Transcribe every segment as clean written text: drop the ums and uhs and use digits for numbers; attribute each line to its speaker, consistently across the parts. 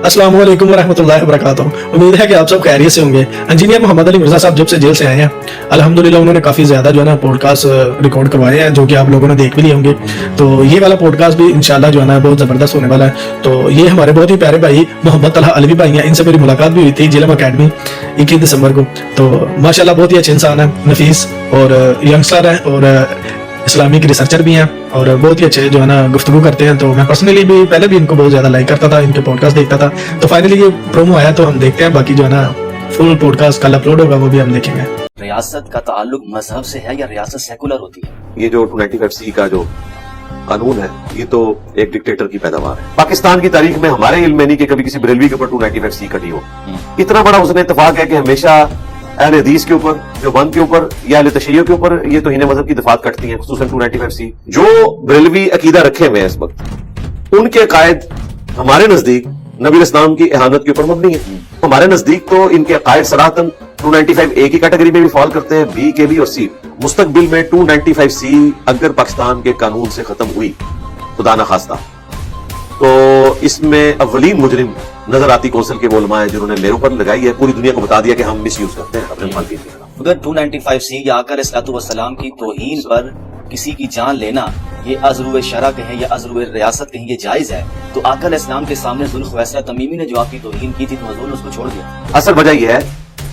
Speaker 1: अस्सलाम वालेकुम रहमतुल्लाहि व बरकातुहू। उम्मीद है कि आप सब खैरियत से होंगे। इंजीनियर मोहम्मद अली मिर्जा साहब जब से जेल से आए हैं अल्हम्दुलिल्लाह उन्होंने काफ़ी ज़्यादा जो है ना पॉडकास्ट रिकॉर्ड करवाए हैं, जो कि आप लोगों ने देख भी लिए होंगे। तो ये वाला पॉडकास्ट भी इंशाल्लाह जो है ना बहुत ज़बरदस्त होने वाला है। तो ये हमारे बहुत ही प्यारे भाई मोहम्मद तलहा अलवी भाई हैं, इनसे मेरी मुलाकात भी हुई थी जिलम अकेडमी 21 दिसंबर को। तो माशाल्लाह बहुत ही अच्छे इंसान है, नफीस और यंगस्टर है और इस्लामिक रिसर्चर भी हैं और बहुत ही अच्छे जो है ना गुफ्तगू करते हैं। तो मैं पर्सनली भी पहले भी इनको बहुत ज़्यादा लाइक करता था, इनके पॉडकास्ट देखता था। तो फाइनली ये प्रोमो आया तो हम देखते हैं, बाकी जो है ना फुल पॉडकास्ट कल अपलोड होगा वो भी हम देखेंगे।
Speaker 2: रियासत का ताल्लुक मजहब से है या रियासत सेकुलर होती है?
Speaker 3: ये जो 295C का जो कानून है ये तो एक डिक्टेटर की पैदावार है। पाकिस्तान की तारीख में हमारे इल्म में नहीं कि कभी किसी बरेलवी के ऊपर 295C कटी हो। इतना बड़ा उसने इत्तेफाक है कि हमेशा अहले हदीस के ऊपर, देवबंद के ऊपर या अहले तशय्युह के ऊपर ये तौहीन मजहब की दफात कटती हैं, खुसूसन 295C। जो बरेलवी अकीदा रखे हुए हैं इस वक्त, उनके अकायद हमारे नजदीक नबी इस्लाम की इहानत के ऊपर मबनी है। हमारे नजदीक तो इनके अकायद सराहतन 295A की कैटेगरी में भी फॉल करते हैं, B के भी और C। मुस्तकबिल में 295C अगर पाकिस्तान के कानून से खत्म हुई खुदा न खास्ता तो इसमें अव्वलीन मुजरिम नजर आती कौंसिल के वो उलमा हैं जिन्होंने मेरे ऊपर लगाई है, पूरी दुनिया को बता दिया कि हम मिस यूज करते हैं अपने मालकिन के खिलाफ।
Speaker 2: अगर 295C या आकर अलैहिस्सलाम की तौहीन पर किसी की जान लेना ये अज़रुए शरा कहें या अज़रुए रियासत कहें, ये जायज है, तो आकर अलैहिस्सलाम के सामने ज़ुल्ख़ुवैसरा तमीमी ने जो आपकी तौहीन की थी तो हुज़ूर ने उसको छोड़ दिया।
Speaker 3: असल वजह यह है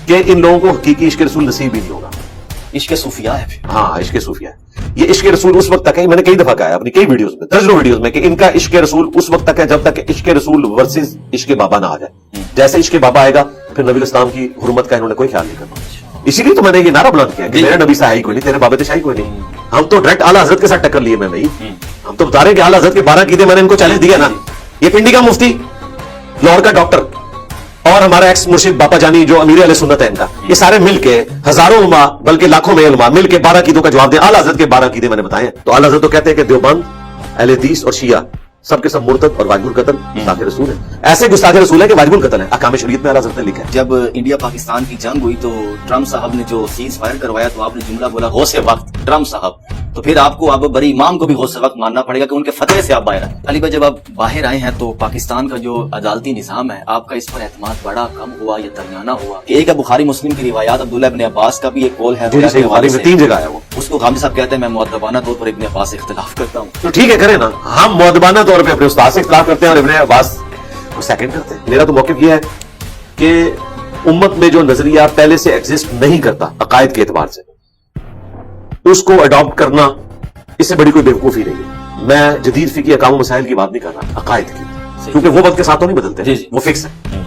Speaker 3: कि इन लोगों को हकीकी इश्क़ रसूल नसीब ही नहीं होगा।
Speaker 2: इश्क़ सूफिया है फिर।
Speaker 3: हाँ, इश्क़ सूफिया है। ये इश्क़ रसूल उस वक्त तक है, मैंने कई दफा कहा है अपनी कई वीडियोस में, दर्जनों वीडियोस में, कि इनका इश्क़ रसूल उस वक्त तक है जब तक इश्क़ रसूल वर्सेस इश्क़ बाबा ना आ जाए। जैसे इश्क़ बाबा आएगा फिर नबी इस्लाम की हुर्मत का इन्होंने कोई ख्याल नहीं करना। इसीलिए तो मैंने ये नारा बुलंद किया कि मेरा नबी साहब ही कोई नहीं, तेरे बाबा तो शाही कोई नहीं। हम तो डायरेक्ट आला हजरत के साथ टक्कर लिए मैं भाई। हम तो बता रहे हैं कि आला हजरत के 12 कीदे मैंने इनको चैलेंज दिया ना। ये पिंडी का मुफ्ती, लाहौर का डॉक्टर और हमारा एक्स मुर्शिद बापा जानी जो अमीर अहले सुन्नत है इनका, ये सारे मिलके हजारों उलमा बल्कि लाखों में उलमा मिलके 12 कीदों का जवाब दें। आला हजरत के 12 कीदे मैंने बताए। तो आला हजरत तो कहते हैं कि देवबंद, अहले हदीस और शिया सबके सब मुर्तद और वाजिबुल कत्ल गुस्ताखे रसूल है। ऐसे गुस्ताखे रसूल है कि वाजिबुल कत्ल है, अहकाम शरीयत में आला हजरत ने लिखा है।
Speaker 2: जब इंडिया पाकिस्तान की जंग हुई तो ट्रम्प साहब ने जो सीज फायर करवाया तो आपने जुमला बोला गौसे वक्त ट्रम्प साहब, तो फिर आपको अब बड़ी इमाम को भी गौसे वक्त मानना पड़ेगा कि उनके फतवे से आप बाहर आए। अली भाई, जब आप बाहर आए हैं तो पाकिस्तान का जो अदालती निजाम है आपका इस पर एतमाद बड़ा कम हुआ या दरमियाना हुआ? एक है बुखारी मुस्लिम की रिवायात, अब्दुल्लाह इब्न अब्बास का भी एक कौल है,
Speaker 3: बुखारी में 3 जगह है वो।
Speaker 2: उसको गांधी साहब कहते हैं मैं मुअद्दबाना तौर पर इब्न अब्बास से इख्तिलाफ करता हूँ।
Speaker 3: तो ठीक है, करें ना, हम मुअद्दबाना तौर पर अपने उस्ताद से इख्तिलाफ करते हैं और इब्न अब्बास को सेकंड करते हैं। मेरा तो मौक़िफ़ ये है कि उम्मत में जो नजरिया पहले से एग्जिस्ट नहीं करता अकायद के एतबार से, उसको अडॉप्ट करना इससे बड़ी कोई बेवकूफी नहीं है। मैं जदीद फिकी अकाम मसाइल की बात नहीं कर रहा, अकायद की, क्योंकि वो वक्त के साथ तो नहीं बदलते, वो फिक्स है।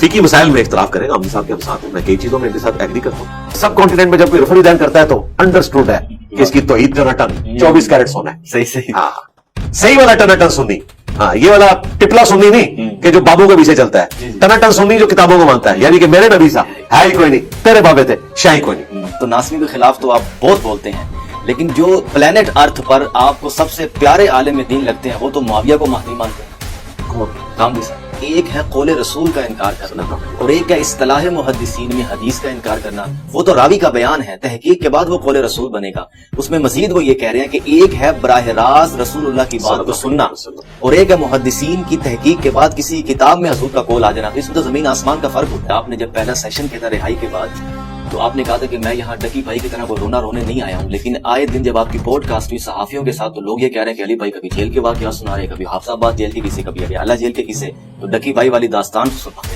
Speaker 3: फिकी मसाइल में इख्तिलाफ करेंगे, हम साहब के हम साथ हैं, मैं कई चीजों में इनके साथ एग्री करता हूँ। सब कॉन्टिनेंट में जब कोई रफली दान करता है तो अंडरस्टूड है कि इसकी तौहीद का टन 24 कैरेट सोना है।
Speaker 2: सही सही,
Speaker 3: हाँ, सही वाला टनाटन सुन्नी। हाँ, ये वाला टिपला सुन्नी नहीं कि जो बाबों के पीछे चलता है। टनाटन सुन्नी जो किताबों को मानता है, यानी कि मेरे नबी साहब है ही कोई नहीं, तेरे बाबे थे शाही कोई नहीं।
Speaker 2: तो नासमी के खिलाफ तो आप बहुत बोलते हैं, लेकिन जो प्लेनेट अर्थ पर आपको सबसे प्यारे आलिम दीन लगते हैं वो तो मुआविया को महदी मानते हैं। गांधी साहब, एक है कौले रसूल का इनकार करना और एक है इस्तिलाह मुहद्दिसीन में हदीस का इनकार करना। वो तो रावी का बयान है, तहकीक के बाद वो कौले रसूल बनेगा। उसमें मजीद वो ये कह रहे हैं कि एक है बराह रास्त रसूलुल्लाह की बात को सुनना और एक है मुहद्दिसीन की तहकीक के बाद किसी किताब में हजूर का कौल आ जाना। इसमें तो जमीन आसमान का फर्क होता है। आपने जब पहला सेशन किया था रिहाई के बाद तो आपने कहा था कि मैं यहाँ डकी भाई की तरह को रोना रोने नहीं आया हूँ, लेकिन आए दिन जब आपकी पॉडकास्ट हुई सहाफियों के साथ तो लोग ये कह रहे हैं कि अली भाई कभी जेल के वाक़या सुना रहे, कभी हाफिजाबाद जेल के किस्से, कभी अडयाला जेल के किस्से, तो डकी भाई वाली दास्तान सुना।